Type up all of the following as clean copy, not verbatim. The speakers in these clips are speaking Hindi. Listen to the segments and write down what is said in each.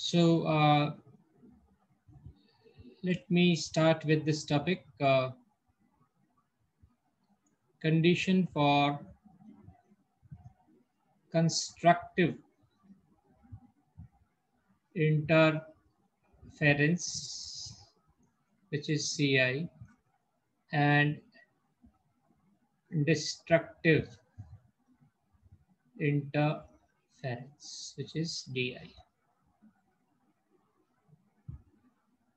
So let me start with this topic, condition for constructive interference, which is CI, and destructive interference, which is DI.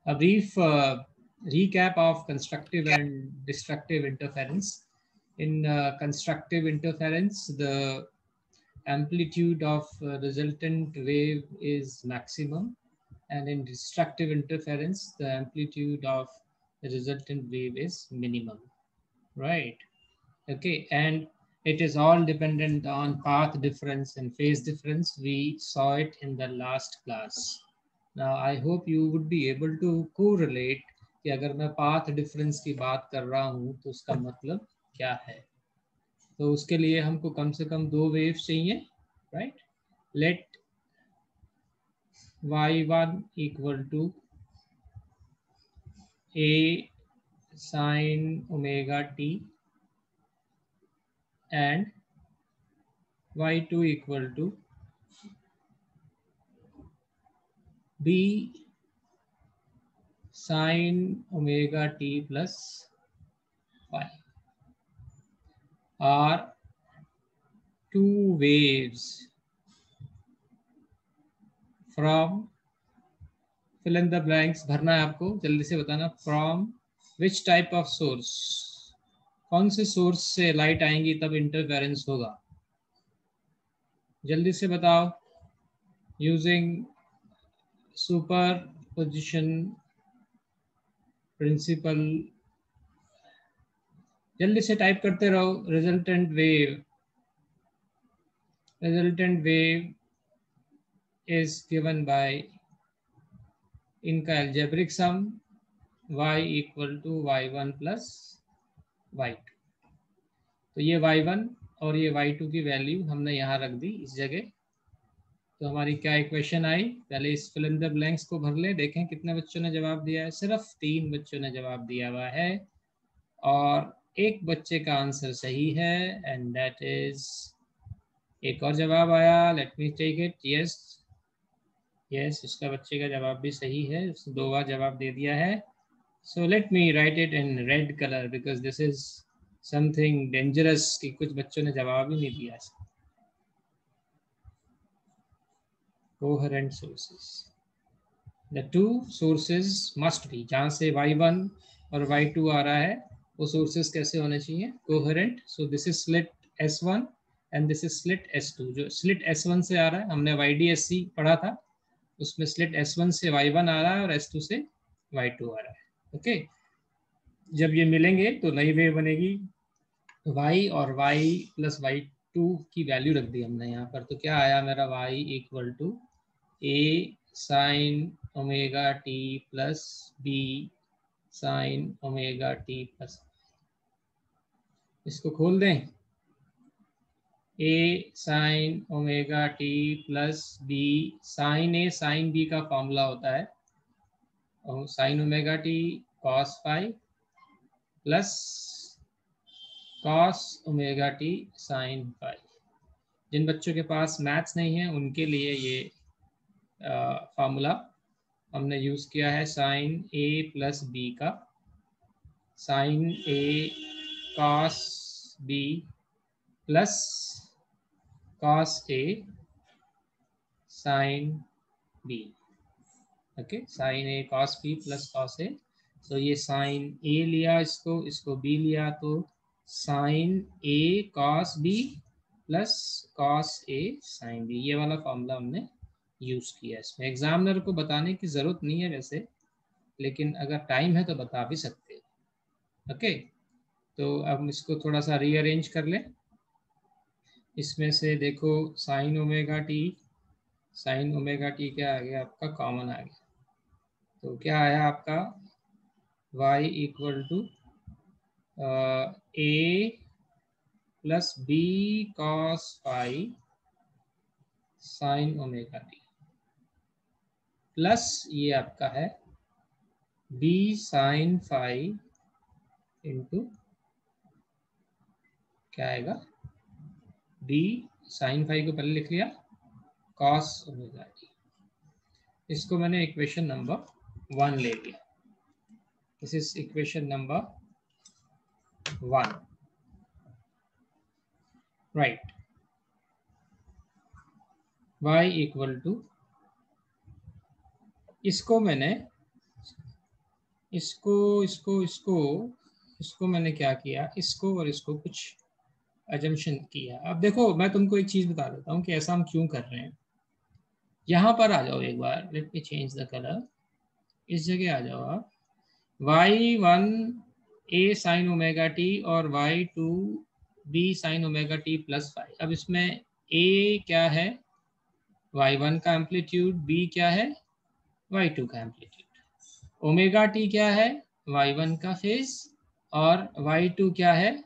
A brief recap of constructive and destructive interference. In constructive interference, the amplitude of resultant wave is maximum, and in destructive interference, the amplitude of the resultant wave is minimum, right? Okay, and it is all dependent on path difference and phase difference. We saw it in the last class. Now I hope you would be able to correlate कि अगर मैं path difference की बात कर रहा हूँ तो उसका मतलब क्या है. तो उसके लिए हमको कम से कम दो waves चाहिए, right? Let y1 equal to a sin omega t and y2 equal to b sin omega t plus y are two waves from, fill in the blanks भरना है आपको, जल्दी से बताना. From which type of source, कौन से सोर्स से लाइट आएंगी तब इंटरफेरेंस होगा, जल्दी से बताओ. यूजिंग सुपरपोजिशन प्रिंसिपल, जल्दी से टाइप करते रहो. Resultant wave is given by इनका algebraic sum y equal to y1 plus y2. तो ये y1 और ये y2 की वैल्यू हमने यहाँ रख दी इस जगह. तो हमारी क्या इक्वेशन आई, पहले इस फिल इन द ब्लैंक्स को भर ले. देखें कितने बच्चों ने जवाब दिया है. सिर्फ 3 बच्चों ने जवाब दिया हुआ है और एक बच्चे का आंसर सही है, एंड दैट इज, एक और जवाब आया. Let me take it. Yes, इसका बच्चे का जवाब भी सही है, उसने 2 बार जवाब दे दिया है. So let me right it in red colour because this is something dangerous कि कुछ बच्चों ने जवाब ही नहीं दिया. Coherent sources, the two sources must be, जहाँ से y1 और y2 आ रहा है वो सोर्सेज कैसे होने चाहिए, coherent. So this is slit S1 and this is slit S2. जो स्लिट S1 से आ रहा है, हमने YDSC पढ़ा था, उसमें स्लिट S1 से y1 आ रहा है और S2 से y2 आ रहा है. ओके, जब ये मिलेंगे तो नई वेव बनेगी. y और y प्लस y2 की वैल्यू रख दी हमने यहाँ पर. तो क्या आया मेरा, y equal to a sine omega T plus b sine omega T plus. इसको खोल दें. a sine omega T plus b sine a sine b का फॉर्मूला होता है sine omega t cos phi plus cos omega t sine phi. जिन बच्चों के पास मैथ्स नहीं है उनके लिए ये फार्मूला हमने यूज़ किया है. साइन ए प्लस बी का sign A cos B plus cos A sine B. Okay, sign A cos B plus cos A. सो ये साइन ए लिया, इसको बी लिया, तो sign A cos B plus cos A sine B. ये वाला फॉर्मूला हमने यूज़ किया. इसमें एग्जामिनर को बताने की ज़रूरत नहीं है वैसे, लेकिन अगर टाइम है तो बता भी सकते हो. ओके, तो अब इसको थोड़ा सा रीअरेंज कर लें. इसमें से देखो साइन ओमेगा टी क्या आ गया आपका, कॉमन आ गया. तो क्या आया आपका, y equal to a plus B cos phi sine omega T. Plus ये आपका है b sin phi इंटू क्या आएगा, b sin phi को पहले लिख लिया cos ओमेगा t। इसको मैंने इक्वेशन नंबर 1 ले लिया। This is equation number 1, right. y equal to, इसको मैंने इसको मैंने क्या किया, इसको और इसको कुछ अजम्पशन किया। अब देखो मैं तुमको एक चीज बता देता हूँ कि ऐसा हम क्यों कर रहे हैं। यहाँ पर आ जाओ एक बार, let me change the colour. इस जगह आ जाओ आप, y1 a sin omega T और y2 b sin omega T plus 5। अब इसमें a क्या है, y1 का एम्पलीट्यूड, b क्या है, y2 का एम्पलीट्यूड, ओमेगा टी क्या है, y1 का फेज, और y2 क्या है,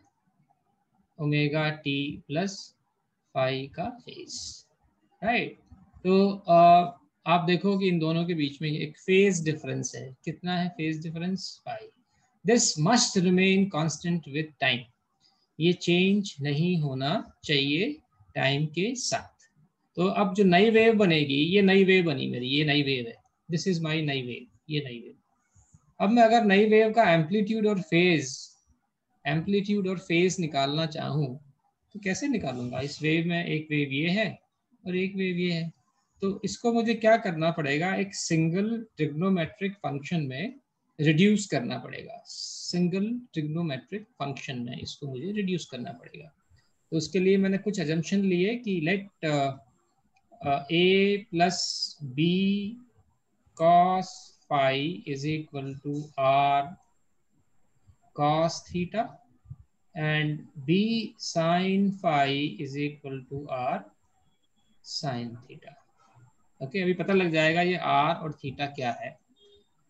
ओमेगा टी प्लस 5 का फेज, राइट। तो आप देखो कि इन दोनों के बीच में एक फेज डिफरेंस है। कितना है phase difference, 5। This must remain constant with time. ये चेंज नहीं होना चाहिए टाइम के साथ। तो अब जो नई वेव बनेगी, ये नई वेव बनी मेरी, ये नई वेव है, दिस इज माई नई वेव, ये नई वेव। अब मैं अगर नई वेव का एम्पलीट्यूड और फेज निकालना चाहूँ तो कैसे निकालूंगा। इस वेव में एक वेव ये है और एक वेव ये है, तो इसको मुझे क्या करना पड़ेगा, एक सिंगल ट्रिग्नोमेट्रिक फंक्शन में रिड्यूस करना पड़ेगा। सिंगल ट्रिग्नोमेट्रिक फंक्शन में इसको मुझे रिड्यूस करना पड़ेगा। तो उसके लिए मैंने कुछ अजम्पशन लिए कि let a plus B cos phi is equal to r cos theta and b sin phi is equal to r sin theta। Okay, अभी पता लग जाएगा ये r और थीटा क्या है।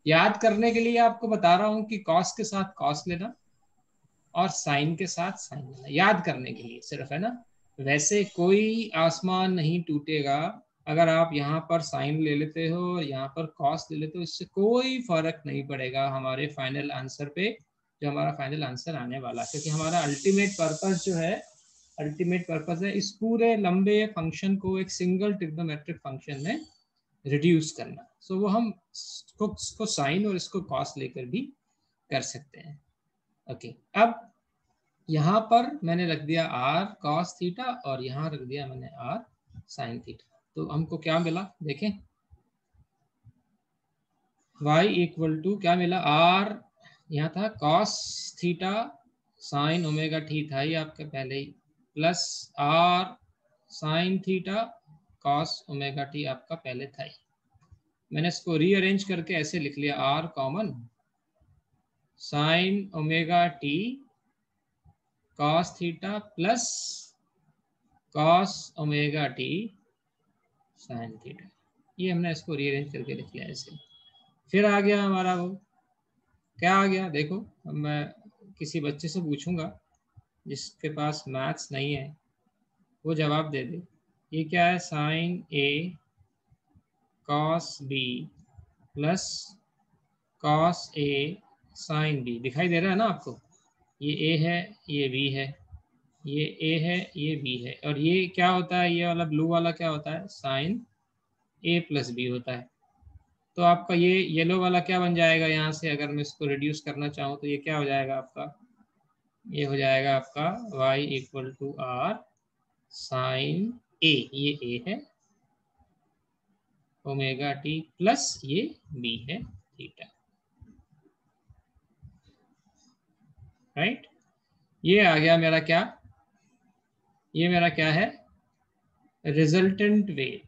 याद करने के लिए आपको बता रहा हूं कि cos के साथ cos लेना और साइन के साथ साइन लेना, याद करने के लिए सिर्फ, है ना। वैसे कोई आसमान नहीं टूटेगा अगर आप यहाँ पर साइन ले लेते हो और यहाँ पर कॉस ले लेते हो, इससे कोई फर्क नहीं पड़ेगा हमारे फाइनल आंसर पे, जो हमारा फाइनल आंसर आने वाला है। क्योंकि हमारा अल्टीमेट पर्पस जो है, अल्टीमेट पर्पस है इस पूरे लंबे फंक्शन को एक सिंगल ट्रिग्नोमेट्रिक फंक्शन में रिड्यूस करना। सो वो हम इसको साइन और इसको कॉस लेकर भी कर सकते हैं। ओके, अब यहाँ पर मैंने रख दिया r cos थीटा और यहाँ रख दिया मैंने r sin थीटा। तो हमको क्या मिला देखें, y इक्वल टू क्या मिला, r यहाँ था cos theta sin omega t था ये आपका पहले ही, plus r sin theta cos omega t आपका पहले था ही। मैंने इसको रीअरेंज करके ऐसे लिख लिया, r common sin omega T cos theta plus cos omega T sin theta. ये हमने इसको रीअरेंज करके लिख लिया ऐसे। फिर आ गया हमारा वो क्या आ गया, देखो अब मैं किसी बच्चे से पूछूंगा जिसके पास मैथ्स नहीं है, वो जवाब दे दे। ये क्या है, sin a cos b plus cos a sin b। दिखाई दे रहा है ना आपको, ये a है, ये b है, ये a है, ये b है, और ये क्या होता है, ये वाला ब्लू वाला क्या होता है, sin a प्लस b होता है। तो आपका ये येलो वाला क्या बन जाएगा, यहाँ से अगर मैं इसको रिड्यूस करना चाहूँ तो ये क्या हो जाएगा आपका, ये हो जाएगा आपका y equal to r sine a, ये a है, ओमेगा टी प्लस ये b है थीटा, राइट। ये आ गया मेरा क्या, ये मेरा क्या है, रिजल्टेंट वेव।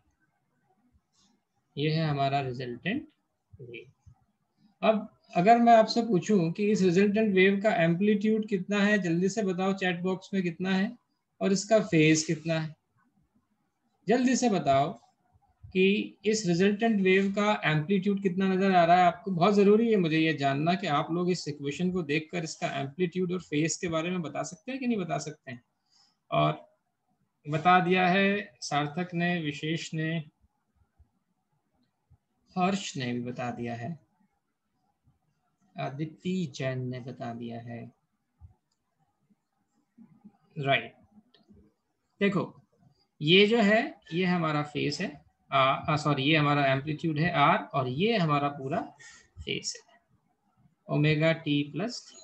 ये है हमारा रिजल्टेंट वेव। अब अगर मैं आपसे पूछूं कि इस रिजल्टेंट वेव का एम्पलीट्यूड कितना है, जल्दी से बताओ चैट बॉक्स में कितना है, और इसका फेज कितना है, जल्दी से बताओ कि इस रिजल्टेंट वेव का एम्पलीट्यूड कितना नजर आ रहा है आपको। बहुत जरूरी है मुझे ये जानना कि आप लोग इस इक्वेशन को देखकर इसका एम्पलीट्यूड और फेज के बारे में बता सकते हैं कि नहीं बता सकते हैं। और बता दिया है सार्थक ने, विशेष ने, हर्ष ने भी बता दिया है, आदित्य जैन ने बता दिया है। राइट, देखो ये जो है ये हमारा फेस है, सॉरी ये हमारा एम्पलीट्यूड है आर, और ये हमारा पूरा फेस है ओमेगा टी प्लस थीटा।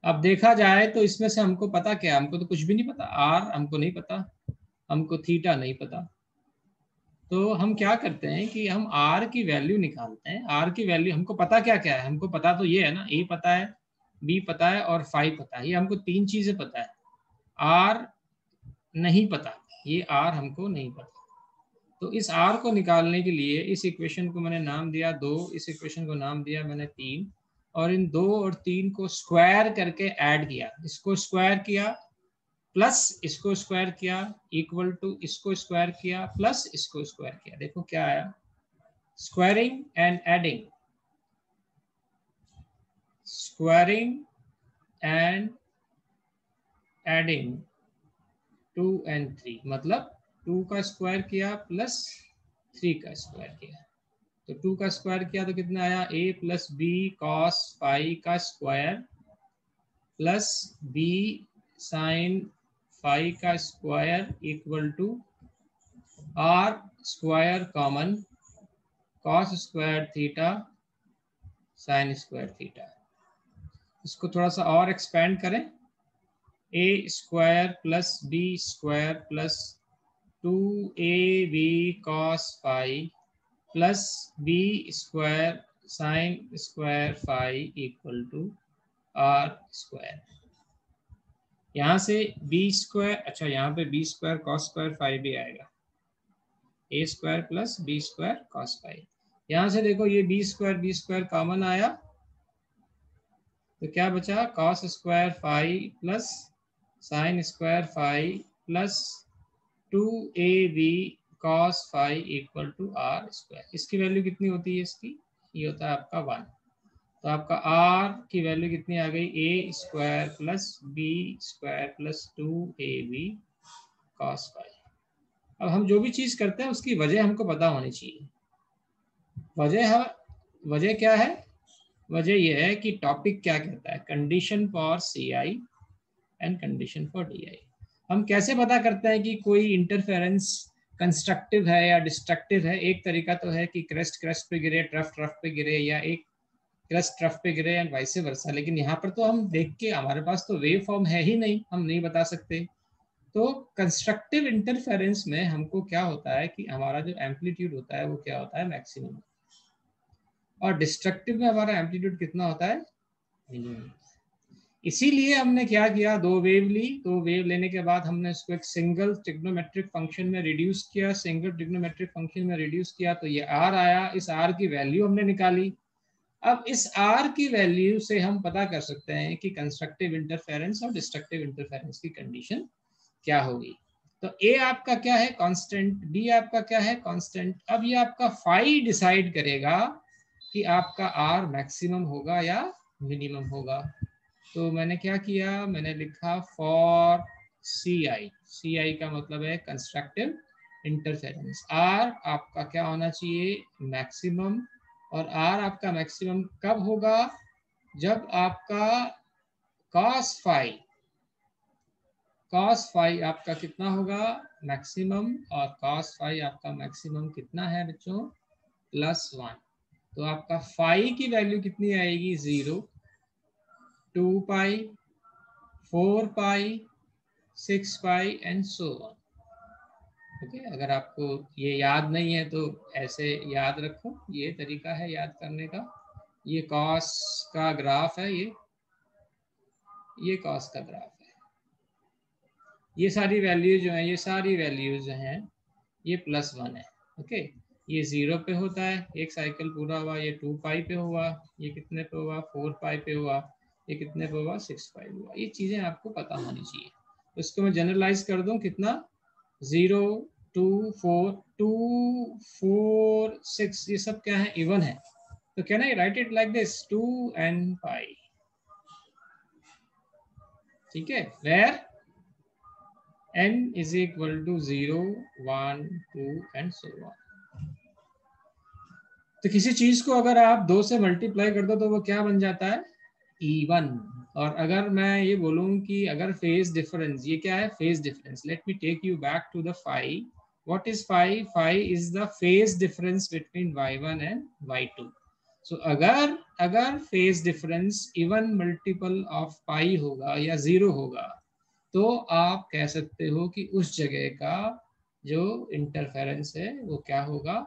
अब देखा जाए तो इसमें से हमको पता क्या, हमको तो कुछ भी नहीं पता, आर हमको नहीं पता, हमको थीटा नहीं पता। तो हम क्या करते हैं कि हम आर की वैल्यू निकालते हैं। आर की वैल्यू हमको पता क्या क्या है, हमको पता तो ये है ना, ए पता है, बी पता है और फाई पता है, ये हमको तीन चीजें पता है। आर नहीं पता, ये आर हमको नहीं पता। तो इस आर को निकालने के लिए इस इक्वेशन को मैंने नाम दिया 2, इस इक्वेशन को नाम दिया मैंने 3, और इन 2 और 3 को स्क्वायर करके ऐड किया, इसको स्क्वायर किया प्लस इसको स्क्वायर किया इक्वल टू इसको स्क्वायर किया प्लस इसको स्क्वायर किया। देखो क्या आया, squaring and adding, squaring and adding 2 and 3, मतलब 2 का स्क्वायर किया प्लस 3 का स्क्वायर किया। तो 2 का स्क्वायर किया तो कितना आया, a plus B cos phi का square plus b sine phi का square equal to are square common cos square theta sine square theta. इसको थोड़ा सा और एक्सपेंड करें, a square plus b square plus 2ab cos phi plus b square sine square phi equal to are square. यहाँ से बी स्क्वायर, अच्छा यहाँ पे b square cos square phi भी आएगा, a square plus b square cos phi. यहाँ से देखो ये बी स्क्वायर कॉमन आया, तो क्या बचा, cos square phi plus sine square phi plus 2ab cos phi equal to are square. इसकी वैल्यू कितनी होती है इसकी, ये होता है आपका 1। तो आपका आर की वैल्यू कितनी आ गई, a square plus b square plus 2ab cos phi. अब हम जो भी चीज करते हैं उसकी वजह हमको पता होनी चाहिए। वजह क्या है, वजह यह है कि टॉपिक क्या कहता है, condition for C I and condition for D I. हम कैसे पता करते हैं कि कोई इंटरफेरेंस कंस्ट्रक्टिव है या डिस्ट्रक्टिव है। एक तरीका तो है कि क्रेस्ट क्रेस्ट पे गिरे, ट्रफ ट्रफ पे गिरे, या एक क्रेस्ट ट्रफ पे गिरे एंड वाइस वर्सा। लेकिन यहाँ पर तो हम देख के, हमारे पास तो वेव फॉर्म है ही नहीं, हम नहीं बता सकते। तो कंस्ट्रक्टिव इंटरफेरेंस में हमको क्या होता है कि हमारा जो एम्पलीट्यूड होता है वो क्या होता है, मैक्सिमम, और डिस्ट्रक्टिव में हमारा एम्पलीट्यूड कितना होता है, मिनिमम। इसीलिए हमने क्या किया, 2 वेव ली, 2 वेव लेने के बाद हमने इसको एक सिंगल ट्रिग्नोमेट्रिक फंक्शन में रिड्यूस किया, सिंगल ट्रिग्नोमेट्रिक फंक्शन में रिड्यूस किया तो ये आर आया। इस आर की वैल्यू हमने निकाली। अब इस आर की वैल्यू से हम पता कर सकते हैं कि कंस्ट्रक्टिव इंटरफेरेंस और डिस्ट्रक्टिव इंटरफेरेंस की कंडीशन क्या होगी। तो ए आपका क्या है, कांस्टेंट, बी आपका क्या है, कांस्टेंट। अब ये आपका फाई डिसाइड करेगा कि आपका आर मैक्सिमम होगा या मिनिमम होगा। तो मैंने क्या किया, मैंने लिखा फॉर सी आई का मतलब है कंस्ट्रक्टिव इंटरफेरेंस। आर आपका क्या होना चाहिए, मैक्सिमम। और आर आपका मैक्सिमम कब होगा, जब आपका cos फाई आपका कितना होगा, मैक्सिमम, और cos फाई आपका मैक्सिमम कितना है बच्चों, +1। तो आपका फाई की वैल्यू कितनी आएगी, 0, 2 पाई, 4 पाई, 6 पाई एंड सो ऑन। ओके, अगर आपको ये याद नहीं है तो ऐसे याद रखो, ये तरीका है याद करने का। ये कॉस का ग्राफ है, ये कॉस का ग्राफ है। ये सारी वैल्यूज जो है, ये सारी वैल्यूज जो हैं ये +1 है। ओके, ये 0 पे होता है, एक साइकिल पूरा हुआ, ये 2 पाई पे हुआ, ये कितने पे हुआ, 4 पाई पे हुआ, ये कितने पे हुआ, 6 पाई हुआ। ये चीज़ें आपको पता होनी चाहिए। तो इसको मैं जनरलाइज कर दूं, कितना, 0, 2, 4, 2, 4, 6, ये सब क्या है, इवन है। तो can I right it like this, 2n पाई। ठीक है, where n is equal to 0, 1, 2 and so on. तो किसी चीज को अगर आप 2 से मल्टीप्लाई कर दो तो वो क्या बन जाता है, E1। और अगर मैं ये बोलूं कि अगर फेज डिफरेंस, ये क्या है, phase difference, let me take you back to the phi. What is phi? Phi is the phase difference between y1 and y2। So अगर अगर phase difference even multiple of pi होगा या 0 होगा, तो आप कह सकते हो कि उस जगह का जो इंटरफेरेंस है वो क्या होगा,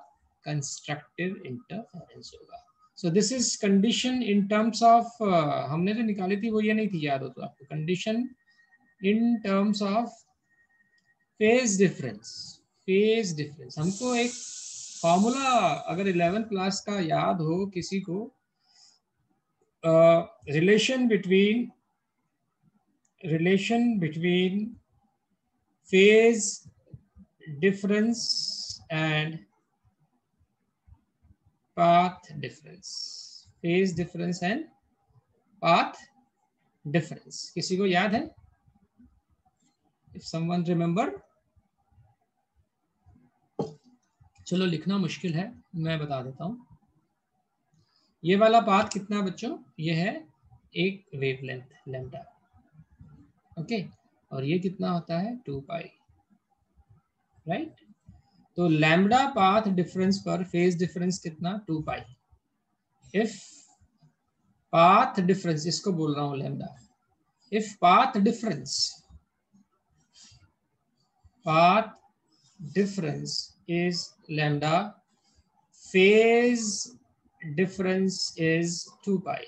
कंस्ट्रक्टिव इंटरफेरेंस होगा। So this is condition in terms of, हमने जो निकाली थी वो ये नहीं थी, याद हो तो आपको, condition in terms of phase difference. Phase difference हमको एक फॉर्मूला अगर 11th क्लास का याद हो किसी को, relation between phase difference and path difference, phase difference and path difference, किसी को याद है? if someone remember, चलो लिखना मुश्किल है, मैं बता देता हूं। ये वाला पाथ कितना बच्चों, ये है एक वेवलेंथ लैम्डा, ओके, और ये कितना होता है 2 पाई, राइट। तो लैम्डा पाथ डिफरेंस पर फेज डिफरेंस कितना, 2 पाई। इफ पाथ डिफरेंस, इसको बोल रहा हूं lambda, if path difference is lambda, phase difference is 2 pi.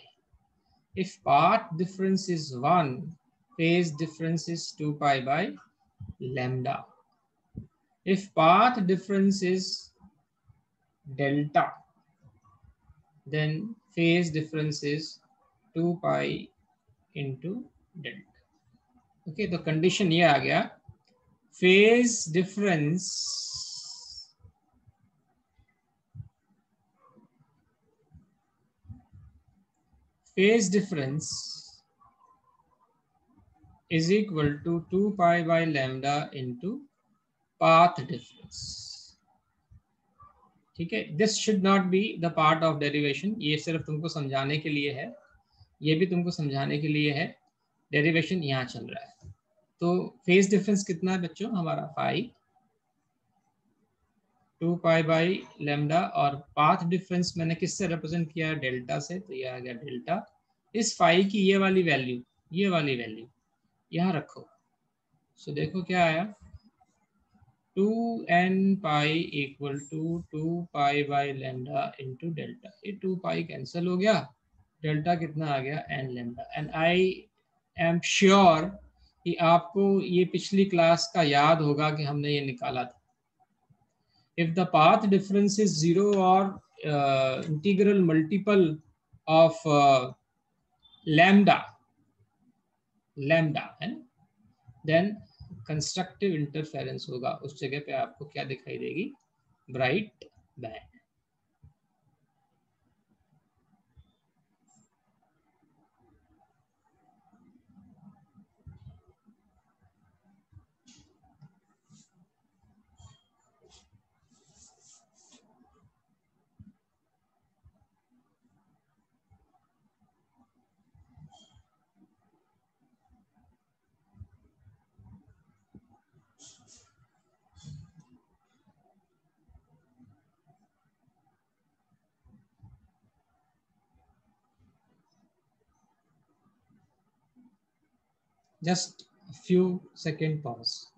If path difference is 1, phase difference is 2 pi by lambda. If path difference is delta, then phase difference is 2 pi into delta. Okay, तो कंडीशन ये आ गया, phase difference is equal to 2 pi by lambda into path difference। ठीक है, this should not be the part of derivation, ये सिर्फ तुमको समझाने के लिए है, ये भी तुमको समझाने के लिए है, डेरिवेशन यहाँ चल रहा है। तो फेज डिफरेंस कितना है बच्चों हमारा, पाई, 2 पाई बाई लेमडा, और पाथ डिफरेंस मैंने किससे रिप्रेजेंट किया है, डेल्टा से, तो ये आ गया डेल्टा। इस फाई की ये वाली वैल्यू, ये वाली वैल्यू यहाँ रखो। सो देखो क्या आया, 2n pi equal to 2 pi by lambda into delta. ये 2 पाई कैंसिल हो गया, डेल्टा कितना आ गया, n lambda. And I am sure कि आपको ये पिछली क्लास का याद होगा कि हमने ये निकाला था। If the path difference is 0 और इंटीग्रल मल्टीपल ऑफ लैम्डा है ना, देन कंस्ट्रक्टिव इंटरफेरेंस होगा, उस जगह पे आपको क्या दिखाई देगी, bright band. Just a few second pause.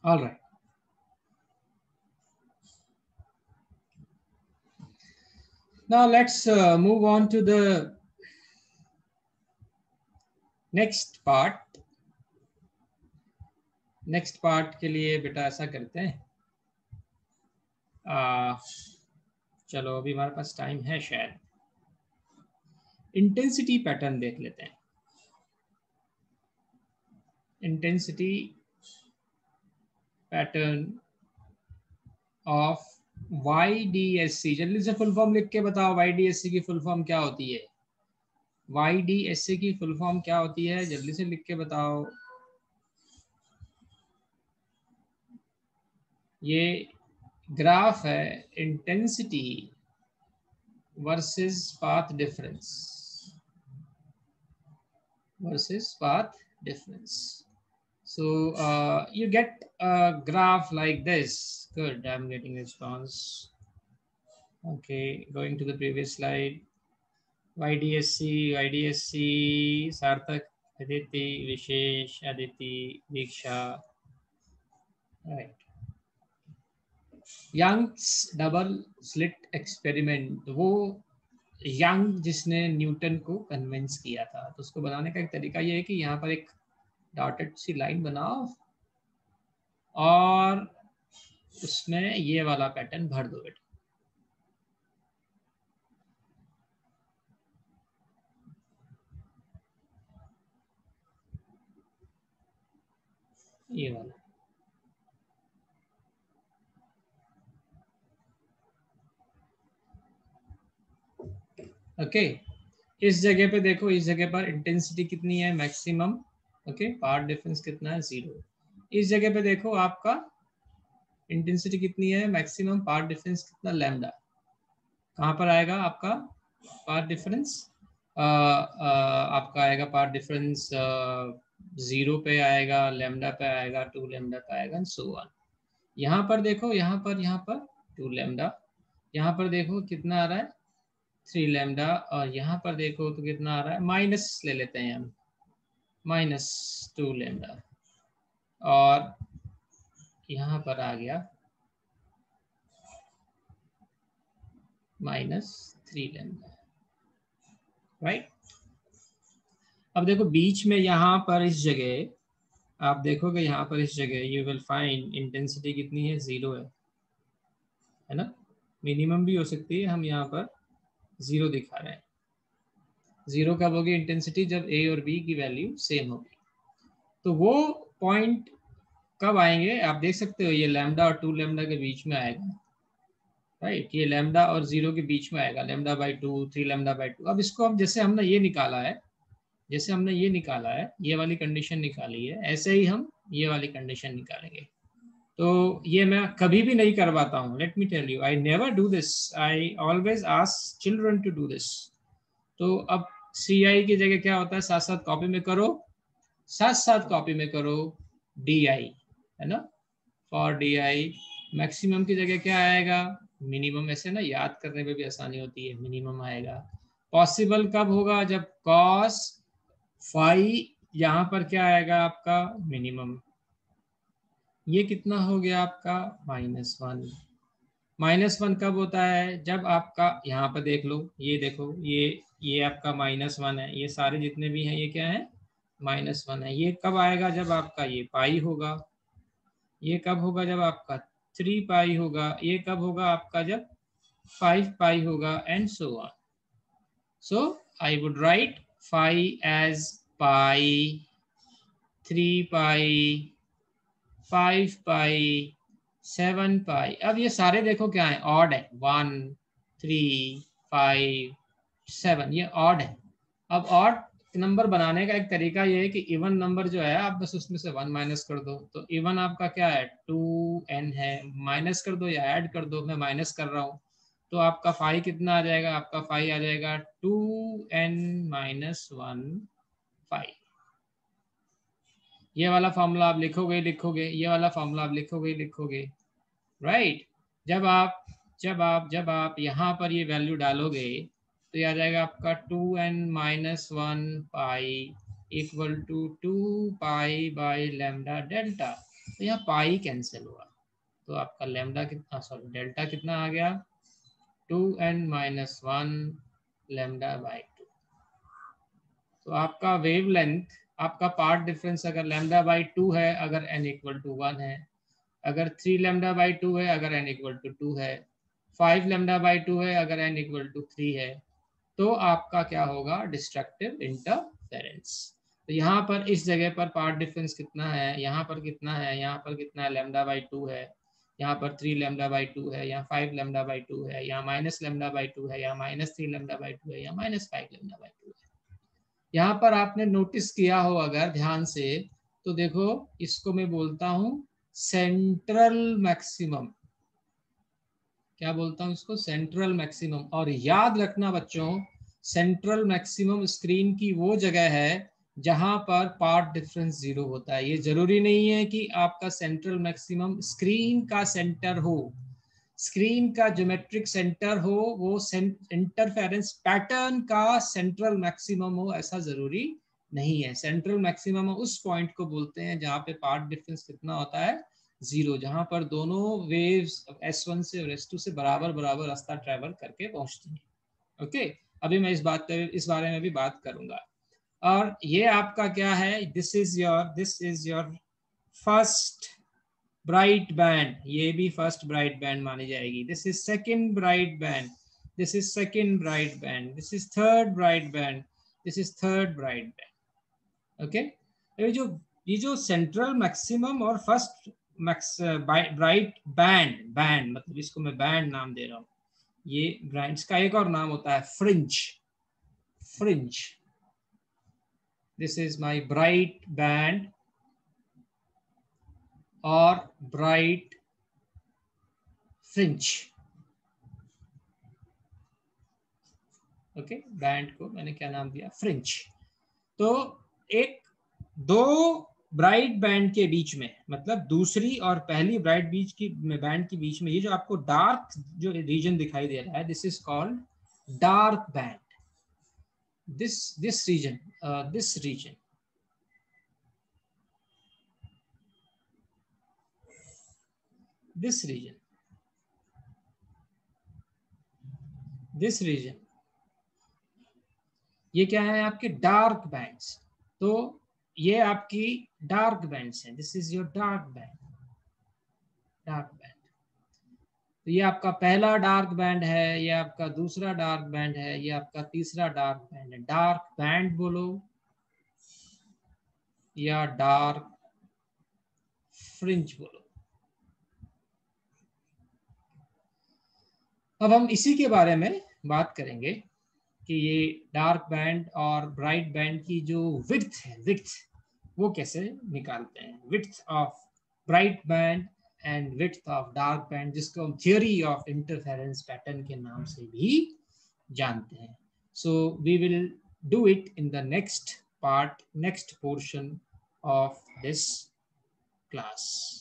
All right. Now let's move on to the next part. Next part के लिए बेटा ऐसा करते हैं, चलो अभी हमारे पास टाइम है शायद, इंटेंसिटी पैटर्न देख लेते हैं। इंटेंसिटी पैटर्न ऑफ YDSC, जल्दी से फुल फॉर्म लिख के बताओ, YDSC की फुल फॉर्म क्या होती है? YDSC की फुल फॉर्म क्या होती है, जल्दी से लिख के बताओ। ये ग्राफ है intensity versus path difference, so you get a graph like this. Good, I'm getting response. Okay, going to the previous slide. YDSC, Sarthak, Aditi, Vishesh, Aditi, Diksha. Right. Young's double slit experiment, वो यंग जिसने न्यूटन को कन्विंस किया था, तो उसको बनाने का एक तरीका ये है कि यहाँ पर एक डॉटेड सी लाइन बनाओ और उसमें ये वाला पैटर्न भर दो बेटा। ये वाला ओके। इस जगह पे देखो, इस जगह पर इंटेंसिटी कितनी है, मैक्सिमम। ओके, पाथ डिफरेंस कितना है, 0। इस जगह पे देखो आपका इंटेंसिटी कितनी है, मैक्सिमम, पाथ डिफरेंस कितना, लैम्डा। कहाँ पर आएगा आपका पाथ डिफरेंस? आपका आएगा पाथ डिफरेंस 0 पे आएगा, लैम्डा पे आएगा, 2 लैम्डा पे आएगा, सो ऑन। यहाँ पर देखो, यहाँ पर 2 लैम्डा, यहाँ पर देखो कितना आ रहा है, 3 लैम्डा, और यहाँ पर देखो तो कितना आ रहा है, माइनस ले लेते हैं हम, -2 लैम्डा, और यहाँ पर आ गया -3 लैम्डा, राइट। अब देखो बीच में यहाँ पर इस जगह आप देखोगे, यहाँ पर इस जगह यू विल फाइंड इंटेंसिटी कितनी है, 0 है ना। मिनिमम भी हो सकती है, हम यहाँ पर 0 दिखा रहे हैं। 0 कब होगी इंटेंसिटी, जब A और B की वैल्यू सेम होगी। तो वो पॉइंट कब आएंगे आप देख सकते हो, ये लैम्डा और 2 लैम्डा के बीच में आएगा, राइट। ये लैम्डा और 0 के बीच में आएगा, λ/2, 3 λ/2। अब इसको हम जैसे हमने ये निकाला है, ये वाली कंडीशन निकाली है, ऐसे ही हम ये वाली कंडीशन निकालेंगे। तो ये मैं कभी भी नहीं करवाता हूँ, let me tell you, I never do this, I always ask children to do this. तो अब CI की जगह क्या होता है, साथ साथ कॉपी में करो, DI, है ना। फॉर DI मैक्सिमम की जगह क्या आएगा, मिनिमम। ऐसे ना याद करने में भी आसानी होती है, मिनिमम आएगा। पॉसिबल कब होगा, जब कॉस फाई, यहाँ पर क्या आएगा आपका, मिनिमम। ये कितना हो गया आपका, -1। -1 कब होता है, जब आपका, यहाँ पर देख लो, ये देखो, ये आपका -1 है, ये सारे जितने भी हैं ये क्या है, -1 है। ये कब आएगा, जब आपका ये पाई होगा। ये कब होगा, जब आपका 3 पाई होगा। ये कब होगा आपका, जब 5 पाई होगा, and so on. So I would write phi as pi, 3 pi, 5 pi, 7 pi. अब ये सारे देखो क्या है, ऑड है, 1, 3, 5, 7, ये ऑड है। अब ऑड नंबर बनाने का एक तरीका ये है कि इवन नंबर जो है आप बस उसमें से 1 माइनस कर दो। तो इवन आपका क्या है, 2n है, माइनस कर दो या ऐड कर दो, मैं माइनस कर रहा हूँ। तो आपका फाई कितना आ जाएगा, आपका फाई आ जाएगा 2n - 1 फाई। ये वाला फॉर्मूला आप लिखोगे, ये वाला फॉर्मूला आप लिखोगे, राइट। जब आप यहाँ पर ये वैल्यू डालोगे तो ये आ जाएगा आपका 2n - 1 pi equal to 2 pi by lambda delta. तो यहाँ पाई कैंसिल हुआ, तो आपका लैम्डा कितना, सॉरी डेल्टा कितना आ गया, 2n-1 लैम्डा बाई 2। तो आपका वेवलेंथ, आपका पार्ट डिफरेंस अगर लैम्डा बाई 2 है अगर n इक्वल टू 1 है, अगर 3 लैम्डा बाई 2 है अगर n इक्वल टू 2 है, 5 लैम्डा बाई 2 है अगर n इक्वल टू 3 है, तो आपका क्या होगा, डिस्ट्रक्टिव इंटरफेरेंस। तो यहाँ पर इस जगह पर पार्ट डिफरेंस कितना है, यहाँ पर कितना है, यहाँ पर कितना है, लैम्डा बाई 2 है, यहाँ पर 3 लैम्डा बाई 2 है, यहाँ 5 लैम्डा बाई 2 है, यहाँ माइनस लैम्डा बाई 2 है, यहाँ माइनस 3 लैम्डा बाई 2 है, यहाँ माइनस 5 लैम्डा बाई 2 है। यहाँ पर आपने नोटिस किया हो अगर ध्यान से, तो देखो इसको मैं बोलता हूँ सेंट्रल मैक्सिमम। क्या बोलता हूँ इसको, सेंट्रल मैक्सिमम। और याद रखना बच्चों, सेंट्रल मैक्सिमम स्क्रीन की वो जगह है जहां पर पार्ट डिफरेंस 0 होता है। ये जरूरी नहीं है कि आपका सेंट्रल मैक्सिमम स्क्रीन का सेंटर हो, स्क्रीन का ज्योमेट्रिक सेंटर हो, वो इंटरफेरेंस पैटर्न का सेंट्रल मैक्सिमम हो, ऐसा जरूरी नहीं है। सेंट्रल मैक्सिमम उस पॉइंट को बोलते हैं जहां पे पार्ट डिफरेंस कितना होता है, 0, जहां पर दोनों वेव्स S1 से और S2 से बराबर बराबर रास्ता ट्रेवल करके पहुंचती हैं। ओके, अभी मैं इस बारे में भी बात करूंगा। और ये आपका क्या है, this is your first bright band, ये भी फर्स्ट ब्राइट बैंड मानी जाएगी। This is second bright band, this is second bright band, this is third bright band, this is third bright band. Okay, ये जो सेंट्रल मैक्सिमम और फर्स्ट ब्राइट बैंड मतलब इसको मैं बैंड नाम दे रहा हूँ, ये ब्राइट्स का एक और नाम होता है fringe. Fringe, this is my bright band और ब्राइट फ्रिंज। ओके, बैंड को मैंने क्या नाम दिया, फ्रिंज। तो एक दो ब्राइट बैंड के बीच में, मतलब दूसरी और पहली ब्राइट बीच की बैंड के बीच में, ये जो आपको डार्क जो रीजन दिखाई दे रहा है, this is called dark band. this region, this region ये क्या है, आपके डार्क बैंड्स। तो ये आपकी डार्क बैंड्स हैं, this is your dark band, dark band. तो ये आपका पहला डार्क बैंड है, ये आपका दूसरा डार्क बैंड है, ये आपका तीसरा डार्क बैंड है। डार्क बैंड बोलो या डार्क फ्रिंज बोलो। अब हम इसी के बारे में बात करेंगे कि ये डार्क बैंड और ब्राइट बैंड की जो विड्थ है, विड्थ वो कैसे निकालते हैं, width of bright band and width of dark band, जिसको हम थियोरी ऑफ इंटरफेरेंस पैटर्न के नाम से भी जानते हैं। So we will do it in the next part, next portion of this class.